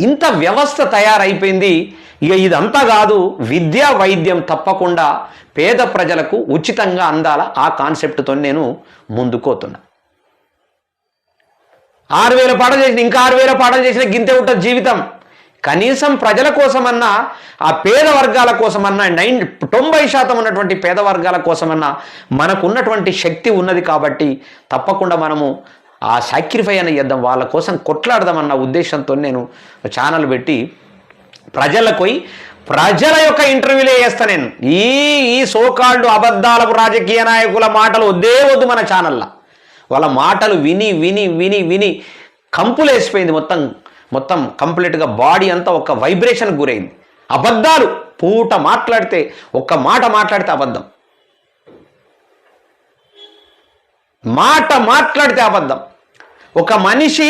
ఇంత వ్యవస్థ తయారైపోయింది. ఇక ఇదంతా కాదు, విద్యా వైద్యం తప్పకుండా పేద ప్రజలకు ఉచితంగా అందాల ఆ కాన్సెప్ట్తో నేను ముందుకోతున్నా. 6,000 పాటలు చేసిన, ఇంకా 6,000 పాటలు చేసిన గింతే ఉంటుంది జీవితం. కనీసం ప్రజల కోసమన్నా, ఆ పేద వర్గాల కోసమన్నా, 90% ఉన్నటువంటి పేద వర్గాల కోసమన్నా మనకున్నటువంటి శక్తి ఉన్నది కాబట్టి తప్పకుండా మనము ఆ సాక్రిఫై అని చేద్దాం, వాళ్ళ కోసం కొట్లాడదామన్న ఉద్దేశంతో నేను ఛానల్ పెట్టి ప్రజలకు పోయి ప్రజల యొక్క ఇంటర్వ్యూలే చేస్తా నేను. ఈ సోకాల్డ్ అబద్ధాలకు రాజకీయ నాయకుల మాటలు వద్దు మన ఛానల్లో. వాళ్ళ మాటలు విని విని విని విని కంపులు వేసిపోయింది. మొత్తం కంప్లీట్గా బాడీ అంతా ఒక వైబ్రేషన్ గురైంది. అబద్ధాలు పూట మాట్లాడితే, ఒక్క మాట మాట్లాడితే అబద్ధం, మాట మాట్లాడితే అబద్ధం. ఒక మనిషి